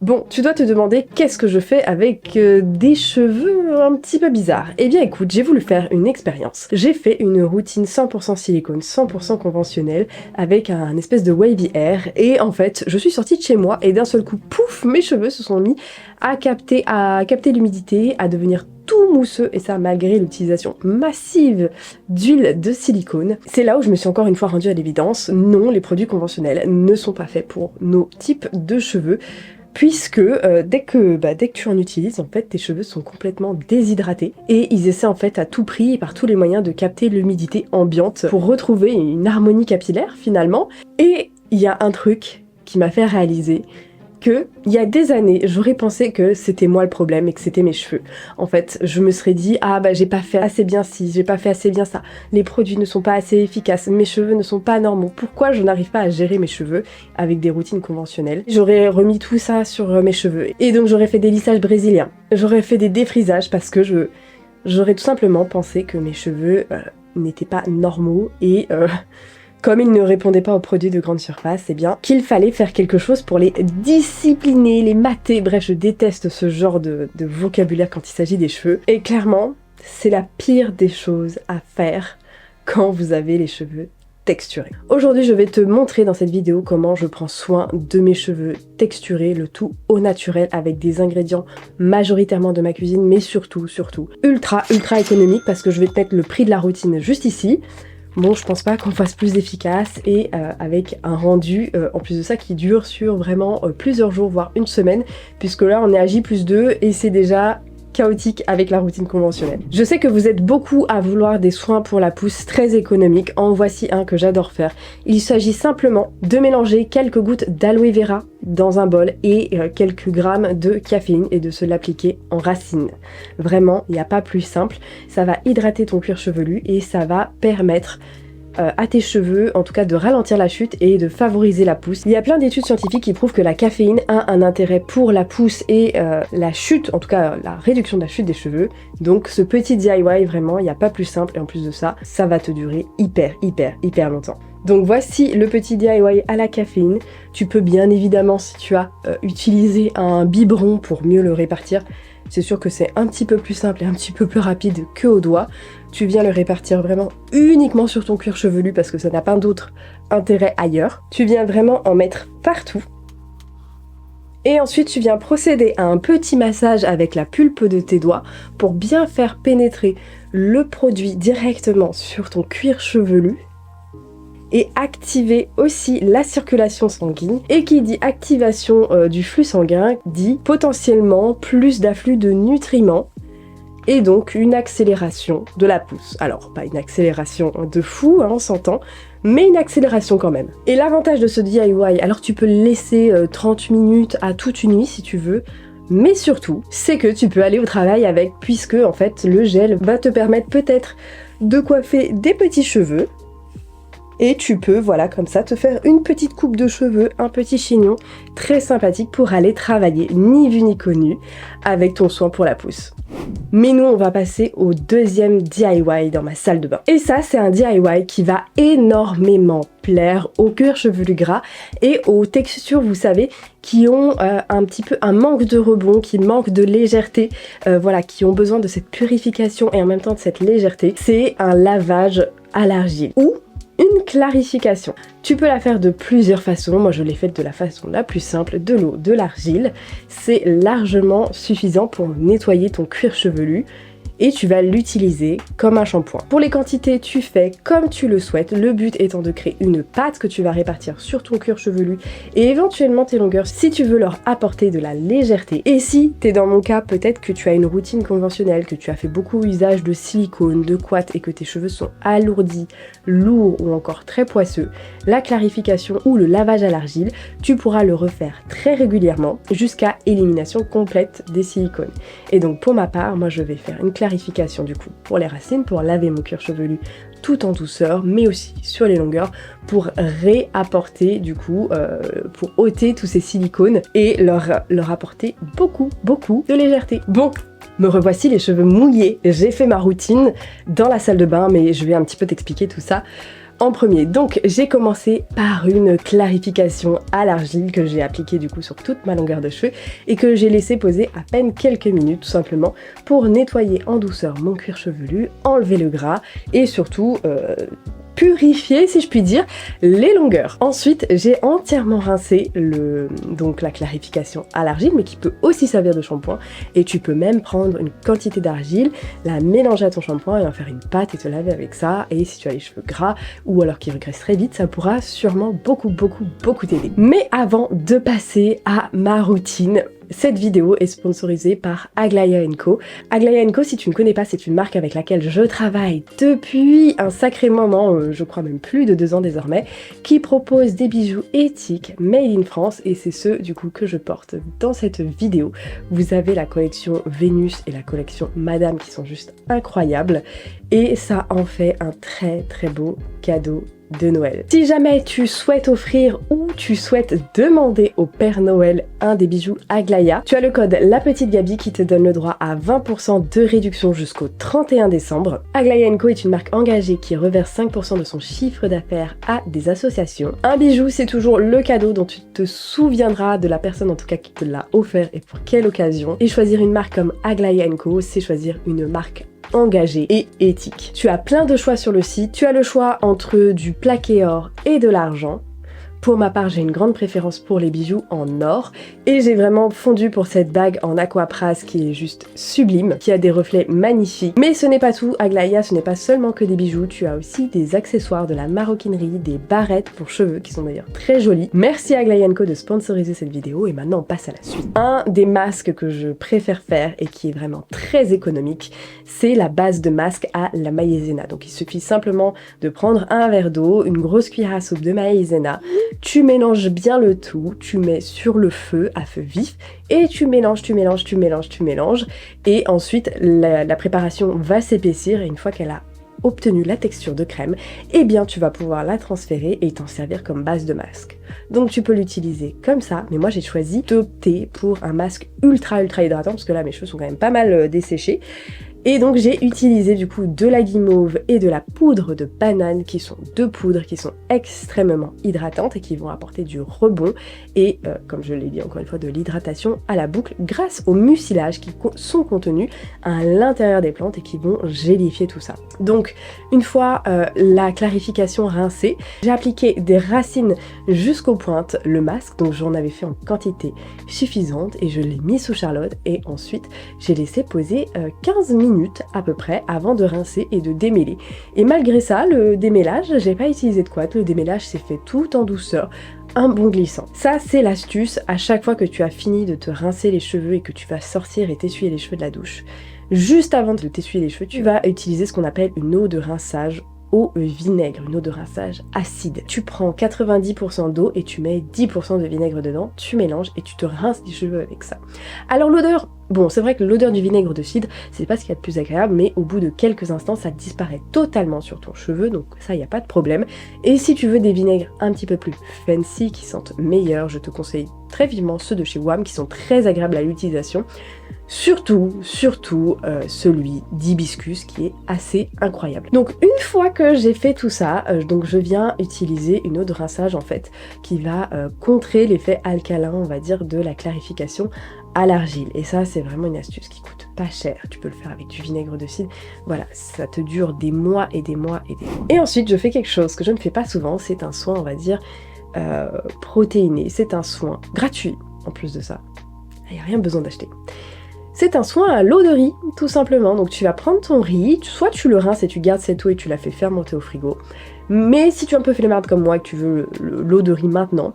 Bon, tu dois te demander qu'est-ce que je fais avec des cheveux un petit peu bizarres. Eh bien écoute, j'ai voulu faire une expérience. J'ai fait une routine 100% silicone, 100% conventionnelle, avec un espèce de wavy hair, et en fait, je suis sortie de chez moi, et d'un seul coup, pouf, mes cheveux se sont mis à capter l'humidité, à devenir tout mousseux, et ça malgré l'utilisation massive d'huile de silicone. C'est là où je me suis encore une fois rendue à l'évidence, non, les produits conventionnels ne sont pas faits pour nos types de cheveux, puisque dès que tu en utilises, en fait, tes cheveux sont complètement déshydratés, et ils essaient en fait à tout prix et par tous les moyens de capter l'humidité ambiante pour retrouver une harmonie capillaire finalement. Et il y a un truc qui m'a fait réaliser que, il y a des années, j'aurais pensé que c'était moi le problème et que c'était mes cheveux. En fait, je me serais dit, ah bah j'ai pas fait assez bien ci, j'ai pas fait assez bien ça, les produits ne sont pas assez efficaces, mes cheveux ne sont pas normaux, pourquoi je n'arrive pas à gérer mes cheveux avec des routines conventionnelles? J'aurais remis tout ça sur mes cheveux, et donc j'aurais fait des lissages brésiliens, j'aurais fait des défrisages parce que j'aurais tout simplement pensé que mes cheveux n'étaient pas normaux, et comme ils ne répondaient pas aux produits de grande surface, eh bien qu'il fallait faire quelque chose pour les discipliner, les mater. Bref, je déteste ce genre de vocabulaire quand il s'agit des cheveux. Et clairement, c'est la pire des choses à faire quand vous avez les cheveux texturés. Aujourd'hui, je vais te montrer dans cette vidéo comment je prends soin de mes cheveux texturés, le tout au naturel, avec des ingrédients majoritairement de ma cuisine, mais surtout ultra économique, parce que je vais te mettre le prix de la routine juste ici. Bon, je pense pas qu'on fasse plus efficace, et avec un rendu en plus de ça qui dure sur vraiment plusieurs jours, voire une semaine, puisque là on est à J+2 et c'est déjà chaotique avec la routine conventionnelle. Je sais que vous êtes beaucoup à vouloir des soins pour la pousse très économiques, en voici un que j'adore faire. Il s'agit simplement de mélanger quelques gouttes d'aloe vera dans un bol et quelques grammes de caféine et de se l'appliquer en racine. Vraiment, il n'y a pas plus simple, ça va hydrater ton cuir chevelu et ça va permettre à tes cheveux, en tout cas de ralentir la chute et de favoriser la pousse. Il y a plein d'études scientifiques qui prouvent que la caféine a un intérêt pour la pousse et la chute, en tout cas la réduction de la chute des cheveux. Donc ce petit DIY, vraiment, il n'y a pas plus simple, et en plus de ça, ça va te durer hyper longtemps. Donc voici le petit DIY à la caféine. Tu peux bien évidemment, si tu as utilisé un biberon pour mieux le répartir, c'est sûr que c'est un petit peu plus simple et un petit peu plus rapide que au doigt. Tu viens le répartir vraiment uniquement sur ton cuir chevelu parce que ça n'a pas d'autre intérêt ailleurs. Tu viens vraiment en mettre partout. Et ensuite, tu viens procéder à un petit massage avec la pulpe de tes doigts pour bien faire pénétrer le produit directement sur ton cuir chevelu et activer aussi la circulation sanguine. Et qui dit activation du flux sanguin dit potentiellement plus d'afflux de nutriments et donc une accélération de la pousse. Alors pas une accélération de fou, hein, on s'entend, mais une accélération quand même. Et l'avantage de ce DIY, alors tu peux le laisser 30 minutes à toute une nuit si tu veux, mais surtout, c'est que tu peux aller au travail avec, puisque en fait le gel va te permettre peut-être de coiffer des petits cheveux. Et tu peux, voilà, comme ça, te faire une petite coupe de cheveux, un petit chignon, très sympathique pour aller travailler, ni vu ni connu, avec ton soin pour la pousse. Mais nous, on va passer au deuxième DIY dans ma salle de bain. Et ça, c'est un DIY qui va énormément plaire au cuir chevelu gras et aux textures, vous savez, qui ont un petit peu un manque de rebond, qui manquent de légèreté, voilà, qui ont besoin de cette purification et en même temps de cette légèreté. C'est un lavage à l'argile ou une clarification. Tu peux la faire de plusieurs façons. Moi, je l'ai faite de la façon la plus simple, de l'eau, de l'argile. C'est largement suffisant pour nettoyer ton cuir chevelu et tu vas l'utiliser comme un shampoing. Pour les quantités, tu fais comme tu le souhaites, le but étant de créer une pâte que tu vas répartir sur ton cuir chevelu et éventuellement tes longueurs si tu veux leur apporter de la légèreté. Et si t'es dans mon cas, peut-être que tu as une routine conventionnelle, que tu as fait beaucoup usage de silicone, de couette et que tes cheveux sont alourdis, lourds ou encore très poisseux, la clarification ou le lavage à l'argile, tu pourras le refaire très régulièrement jusqu'à élimination complète des silicones. Et donc pour ma part, moi je vais faire une clarification du coup pour les racines, pour laver mon cuir chevelu tout en douceur, mais aussi sur les longueurs pour réapporter du coup, pour ôter tous ces silicones et leur apporter beaucoup de légèreté. Bon, me revoici les cheveux mouillés, j'ai fait ma routine dans la salle de bain, mais je vais un petit peu t'expliquer tout ça en premier. Donc j'ai commencé par une clarification à l'argile que j'ai appliquée du coup sur toute ma longueur de cheveux et que j'ai laissé poser à peine quelques minutes tout simplement pour nettoyer en douceur mon cuir chevelu, enlever le gras et surtout purifier, si je puis dire, les longueurs. Ensuite, j'ai entièrement rincé donc la clarification à l'argile, mais qui peut aussi servir de shampoing. Et tu peux même prendre une quantité d'argile, la mélanger à ton shampoing et en faire une pâte et te laver avec ça. Et si tu as les cheveux gras ou alors qui regressent très vite, ça pourra sûrement beaucoup t'aider. Mais avant de passer à ma routine, cette vidéo est sponsorisée par Aglaia & Co. Aglaia & Co, si tu ne connais pas, c'est une marque avec laquelle je travaille depuis un sacré moment, je crois même plus de 2 ans désormais, qui propose des bijoux éthiques made in France et c'est ceux du coup que je porte dans cette vidéo. Vous avez la collection Vénus et la collection Madame qui sont juste incroyables et ça en fait un très beau cadeau de Noël. Si jamais tu souhaites offrir ou tu souhaites demander au Père Noël un des bijoux Aglaia, tu as le code La Petite Gabi qui te donne le droit à 20% de réduction jusqu'au 31 décembre. Aglaia & Co est une marque engagée qui reverse 5% de son chiffre d'affaires à des associations. Un bijou, c'est toujours le cadeau dont tu te souviendras de la personne en tout cas qui te l'a offert et pour quelle occasion. Et choisir une marque comme Aglaia & Co, c'est choisir une marque engagé et éthique. Tu as plein de choix sur le site, tu as le choix entre du plaqué or et de l'argent. Pour ma part, j'ai une grande préférence pour les bijoux en or et j'ai vraiment fondu pour cette bague en aquapras qui est juste sublime, qui a des reflets magnifiques. Mais ce n'est pas tout, Aglaia, ce n'est pas seulement que des bijoux, tu as aussi des accessoires, de la maroquinerie, des barrettes pour cheveux qui sont d'ailleurs très jolies. Merci à Aglaia & Co de sponsoriser cette vidéo et maintenant on passe à la suite. Un des masques que je préfère faire et qui est vraiment très économique, c'est la base de masque à la maïzena. Donc il suffit simplement de prendre un verre d'eau, une grosse cuillère à soupe de maïzena. Tu mélanges bien le tout, tu mets sur le feu, à feu vif, et tu mélanges, et ensuite la préparation va s'épaissir, et une fois qu'elle a obtenu la texture de crème, eh bien tu vas pouvoir la transférer et t'en servir comme base de masque. Donc tu peux l'utiliser comme ça, mais moi j'ai choisi d'opter pour un masque ultra hydratant, parce que là mes cheveux sont quand même pas mal desséchés. Et donc j'ai utilisé du coup de la guimauve et de la poudre de banane qui sont deux poudres qui sont extrêmement hydratantes et qui vont apporter du rebond et comme je l'ai dit encore une fois de l'hydratation à la boucle grâce aux mucilages qui sont contenus à l'intérieur des plantes et qui vont gélifier tout ça. Donc une fois la clarification rincée, j'ai appliqué des racines jusqu'aux pointes le masque, donc j'en avais fait en quantité suffisante et je l'ai mis sous Charlotte et ensuite j'ai laissé poser 15 minutes à peu près avant de rincer et de démêler. Et malgré ça, le démêlage, j'ai pas utilisé de couette, le démêlage s'est fait tout en douceur, un bon glissant. Ça c'est l'astuce, à chaque fois que tu as fini de te rincer les cheveux et que tu vas sortir et t'essuyer les cheveux de la douche, juste avant de t'essuyer les cheveux, tu vas utiliser ce qu'on appelle une eau de rinçage au vinaigre, une eau de rinçage acide. Tu prends 90% d'eau et tu mets 10% de vinaigre dedans, tu mélanges et tu te rinces les cheveux avec ça. Alors l'odeur, bon c'est vrai que l'odeur du vinaigre de cidre, c'est pas ce qu'il y a de plus agréable, mais au bout de quelques instants ça disparaît totalement sur ton cheveu, donc ça y a pas de problème. Et si tu veux des vinaigres un petit peu plus fancy, qui sentent meilleur, je te conseille très vivement ceux de chez WAM qui sont très agréables à l'utilisation. Surtout celui d'hibiscus qui est assez incroyable. Donc une fois que j'ai fait tout ça, donc je viens utiliser une eau de rinçage en fait qui va contrer l'effet alcalin on va dire de la clarification à l'argile. Et ça c'est vraiment une astuce qui coûte pas cher. Tu peux le faire avec du vinaigre de cidre. Voilà, ça te dure des mois et des mois et des mois. Et ensuite je fais quelque chose que je ne fais pas souvent, c'est un soin on va dire protéiné. C'est un soin gratuit en plus de ça. Il n'y a rien besoin d'acheter. C'est un soin à l'eau de riz, tout simplement. Donc tu vas prendre ton riz, soit tu le rinces et tu gardes cette eau et tu la fais fermenter au frigo. Mais si tu es un peu flemmarde comme moi et que tu veux l'eau de riz maintenant,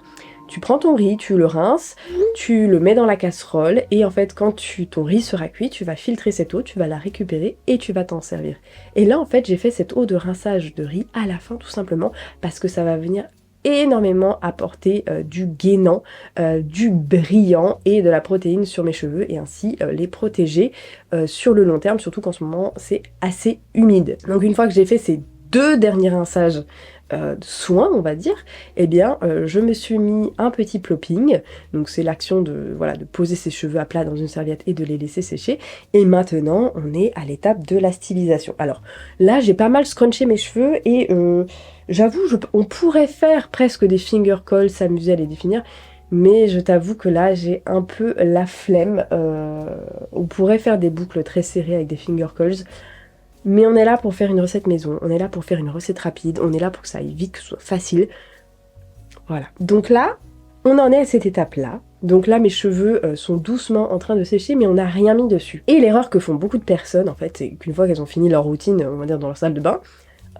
tu prends ton riz, tu le rinces, tu le mets dans la casserole et en fait quand ton riz sera cuit, tu vas filtrer cette eau, tu vas la récupérer et tu vas t'en servir. Et là en fait j'ai fait cette eau de rinçage de riz à la fin tout simplement parce que ça va venir énormément apporter du gainant, du brillant et de la protéine sur mes cheveux et ainsi les protéger sur le long terme, surtout qu'en ce moment c'est assez humide. Donc une fois que j'ai fait ces deux derniers rinçages soin, on va dire, eh bien, je me suis mis un petit plopping. Donc c'est l'action de, voilà, de poser ses cheveux à plat dans une serviette et de les laisser sécher. Et maintenant, on est à l'étape de la stylisation. Alors là, j'ai pas mal scrunché mes cheveux et j'avoue, on pourrait faire presque des finger curls, s'amuser à les définir. Mais je t'avoue que là, j'ai un peu la flemme. On pourrait faire des boucles très serrées avec des finger curls. Mais on est là pour faire une recette maison, on est là pour faire une recette rapide, on est là pour que ça aille vite, que ce soit facile. Voilà. Donc là, on en est à cette étape-là. Donc là, mes cheveux sont doucement en train de sécher, mais on n'a rien mis dessus. Et l'erreur que font beaucoup de personnes, en fait, c'est qu'une fois qu'elles ont fini leur routine, on va dire dans leur salle de bain,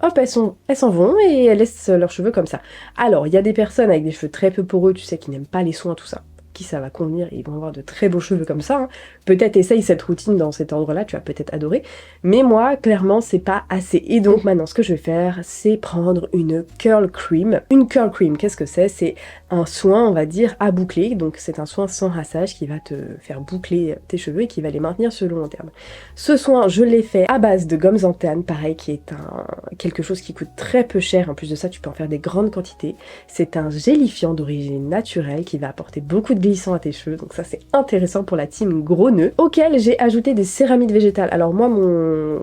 hop, elles s'en vont et elles laissent leurs cheveux comme ça. Alors, il y a des personnes avec des cheveux très peu poreux, tu sais, qui n'aiment pas les soins, tout ça, qui ça va convenir et ils vont avoir de très beaux cheveux comme ça. Hein. Peut-être essaye cette routine dans cet ordre-là, tu vas peut-être adorer. Mais moi, clairement, c'est pas assez. Et donc maintenant, ce que je vais faire, c'est prendre une curl cream. Une curl cream, qu'est-ce que c'est? C'est un soin, on va dire, à boucler. Donc c'est un soin sans rinçage qui va te faire boucler tes cheveux et qui va les maintenir sur le long terme. Ce soin, je l'ai fait à base de gomme xanthane, pareil, qui est quelque chose qui coûte très peu cher. En plus de ça, tu peux en faire des grandes quantités. C'est un gélifiant d'origine naturelle qui va apporter beaucoup de glissant à tes cheveux, donc ça c'est intéressant pour la team gros nœud, auquel j'ai ajouté des céramides végétales. Alors moi,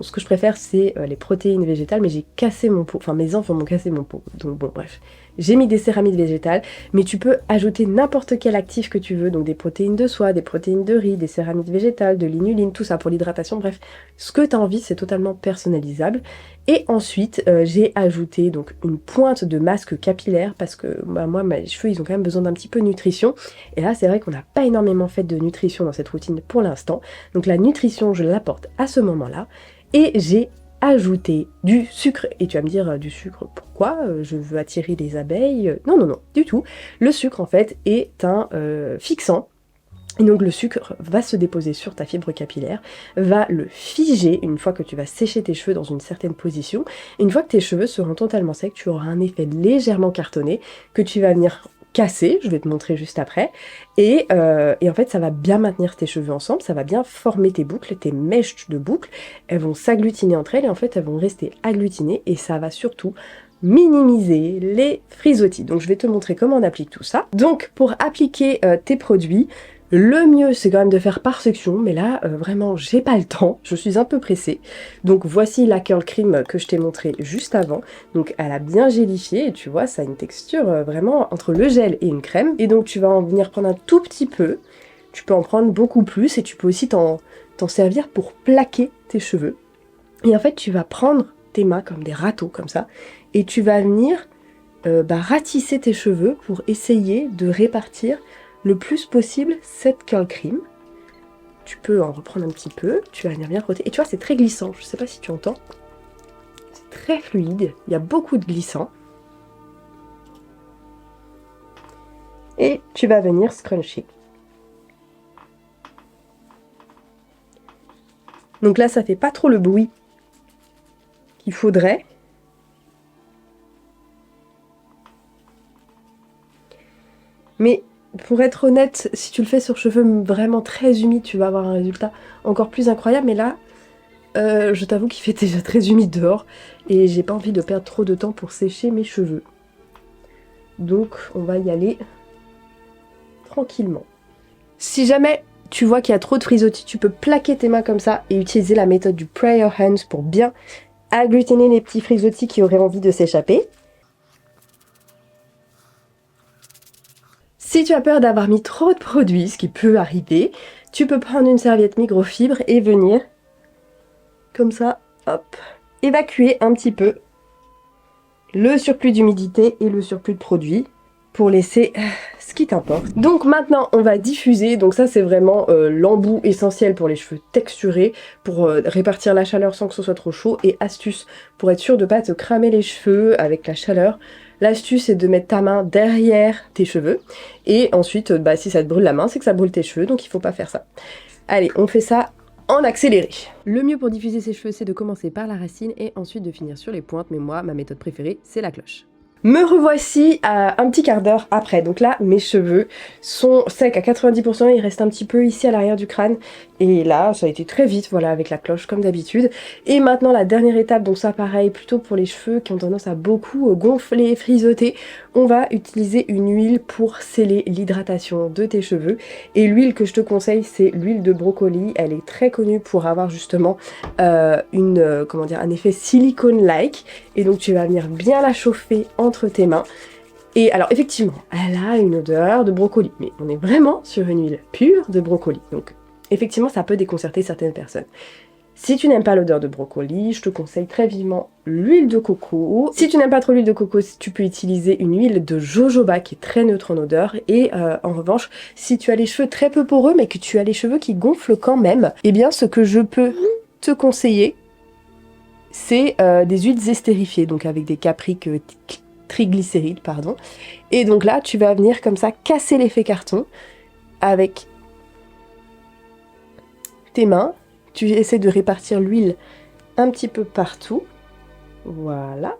ce que je préfère, c'est les protéines végétales, mais j'ai cassé mon pot, enfin mes enfants m'ont cassé mon pot, donc bon bref. J'ai mis des céramides végétales, mais tu peux ajouter n'importe quel actif que tu veux, donc des protéines de soie, des protéines de riz, des céramides végétales, de l'inuline, tout ça pour l'hydratation, bref, ce que tu as envie, c'est totalement personnalisable. Et ensuite, j'ai ajouté donc une pointe de masque capillaire parce que bah, moi, mes cheveux, ils ont quand même besoin d'un petit peu de nutrition. Et là, c'est vrai qu'on n'a pas énormément fait de nutrition dans cette routine pour l'instant. Donc la nutrition, je l'apporte à ce moment-là. Et j'ai ajouté du sucre. Et tu vas me dire, du sucre, pourquoi? Je veux attirer les abeilles? Non, non, non, du tout. Le sucre, en fait, est un fixant. Et donc le sucre va se déposer sur ta fibre capillaire, va le figer une fois que tu vas sécher tes cheveux dans une certaine position. Et une fois que tes cheveux seront totalement secs, tu auras un effet légèrement cartonné que tu vas venir casser, je vais te montrer juste après. Et en fait, ça va bien maintenir tes cheveux ensemble, ça va bien former tes boucles, tes mèches de boucles. Elles vont s'agglutiner entre elles et en fait, elles vont rester agglutinées et ça va surtout minimiser les frisottis. Donc je vais te montrer comment on applique tout ça. Donc pour appliquer tes produits, le mieux, c'est quand même de faire par section, mais là, vraiment, j'ai pas le temps, je suis un peu pressée. Donc voici la curl cream que je t'ai montré juste avant. Donc elle a bien gélifié, et tu vois, ça a une texture vraiment entre le gel et une crème. Et donc tu vas en venir prendre un tout petit peu, tu peux en prendre beaucoup plus, et tu peux aussi t'en servir pour plaquer tes cheveux. Et en fait, tu vas prendre tes mains comme des râteaux, comme ça, et tu vas venir ratisser tes cheveux pour essayer de répartir le plus possible cette curl cream. Tu peux en reprendre un petit peu, tu vas venir bien frotter. Et tu vois, c'est très glissant, je sais pas si tu entends. C'est très fluide, il y a beaucoup de glissant. Et tu vas venir scruncher. Donc là, ça fait pas trop le bruit qu'il faudrait. Mais pour être honnête, si tu le fais sur cheveux vraiment très humides, tu vas avoir un résultat encore plus incroyable. Mais là, je t'avoue qu'il fait déjà très humide dehors et j'ai pas envie de perdre trop de temps pour sécher mes cheveux. Donc on va y aller tranquillement. Si jamais tu vois qu'il y a trop de frisottis, tu peux plaquer tes mains comme ça et utiliser la méthode du prayer hands pour bien agglutiner les petits frisottis qui auraient envie de s'échapper. Si tu as peur d'avoir mis trop de produits, ce qui peut arriver, tu peux prendre une serviette microfibre et venir, comme ça, hop, évacuer un petit peu le surplus d'humidité et le surplus de produits pour laisser ce qui t'importe. Donc maintenant, on va diffuser. Donc ça, c'est vraiment l'embout essentiel pour les cheveux texturés, pour répartir la chaleur sans que ce soit trop chaud. Et astuce, pour être sûr de ne pas te cramer les cheveux avec la chaleur, l'astuce c'est de mettre ta main derrière tes cheveux. Et ensuite, si ça te brûle la main, c'est que ça brûle tes cheveux, donc il faut pas faire ça. Allez, on fait ça en accéléré. Le mieux pour diffuser ses cheveux, c'est de commencer par la racine et ensuite de finir sur les pointes. Mais moi, ma méthode préférée, c'est la cloche. Me revoici à un petit quart d'heure après. Donc là, mes cheveux sont secs à 90%, il reste un petit peu ici à l'arrière du crâne. Et là, ça a été très vite, voilà, avec la cloche comme d'habitude. Et maintenant, la dernière étape, donc ça pareil, plutôt pour les cheveux qui ont tendance à beaucoup gonfler, frisoter, on va utiliser une huile pour sceller l'hydratation de tes cheveux. Et l'huile que je te conseille, c'est l'huile de brocoli. Elle est très connue pour avoir justement comment dire, un effet silicone-like. Et donc tu vas venir bien la chauffer entre tes mains. Et alors effectivement, elle a une odeur de brocoli, mais on est vraiment sur une huile pure de brocoli. Donc effectivement, ça peut déconcerter certaines personnes. Si tu n'aimes pas l'odeur de brocoli, je te conseille très vivement l'huile de coco. Si tu n'aimes pas trop l'huile de coco, tu peux utiliser une huile de jojoba qui est très neutre en odeur. Et en revanche, si tu as les cheveux très peu poreux, mais que tu as les cheveux qui gonflent quand même, eh bien ce que je peux te conseiller, c'est des huiles estérifiées, donc avec des capriques triglycérides, pardon. Et donc là, tu vas venir comme ça casser l'effet carton avec tes mains. Tu essaies de répartir l'huile un petit peu partout. Voilà.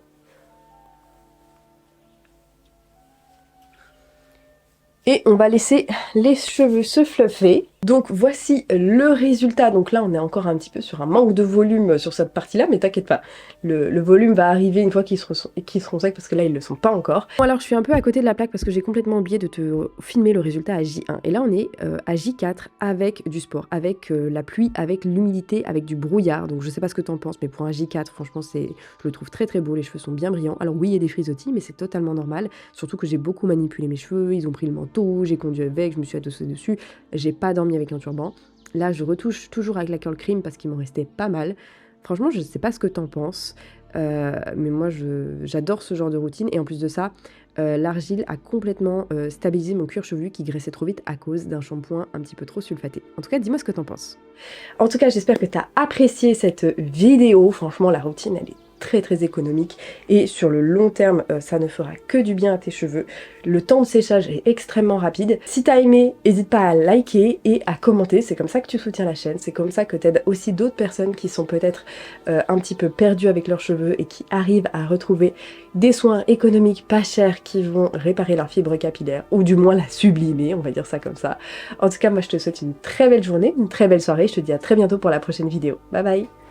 Et on va laisser les cheveux se fluffer. Donc voici le résultat. Donc là on est encore un petit peu sur un manque de volume sur cette partie là, mais t'inquiète pas, le volume va arriver une fois qu'ils seront secs, parce que là ils le sont pas encore. Bon, alors je suis un peu à côté de la plaque parce que j'ai complètement oublié de te filmer le résultat à J1. Et là on est à J4 avec du sport, avec la pluie, avec l'humidité, avec du brouillard. Donc je sais pas ce que t'en penses, mais pour un J4 franchement je le trouve très très beau, les cheveux sont bien brillants. Alors oui il y a des frisottis, mais c'est totalement normal, surtout que j'ai beaucoup manipulé mes cheveux, ils ont pris le manteau, j'ai conduit avec, je me suis adossée dessus, j'ai pas dormi avec un turban. Là, je retouche toujours avec la curl cream parce qu'il m'en restait pas mal. Franchement, je sais pas ce que t'en penses, mais moi, j'adore ce genre de routine. Et en plus de ça, l'argile a complètement stabilisé mon cuir chevelu qui graissait trop vite à cause d'un shampoing un petit peu trop sulfaté. En tout cas, dis-moi ce que t'en penses. En tout cas, j'espère que t'as apprécié cette vidéo. Franchement, la routine, elle est très très économique et sur le long terme ça ne fera que du bien à tes cheveux. Le temps de séchage est extrêmement rapide. Si t'as aimé, n'hésite pas à liker et à commenter, c'est comme ça que tu soutiens la chaîne, c'est comme ça que t'aides aussi d'autres personnes qui sont peut-être un petit peu perdues avec leurs cheveux et qui arrivent à retrouver des soins économiques pas chers qui vont réparer leur fibre capillaire, ou du moins la sublimer, on va dire ça comme ça. En tout cas, moi je te souhaite une très belle journée, une très belle soirée, je te dis à très bientôt pour la prochaine vidéo. Bye bye!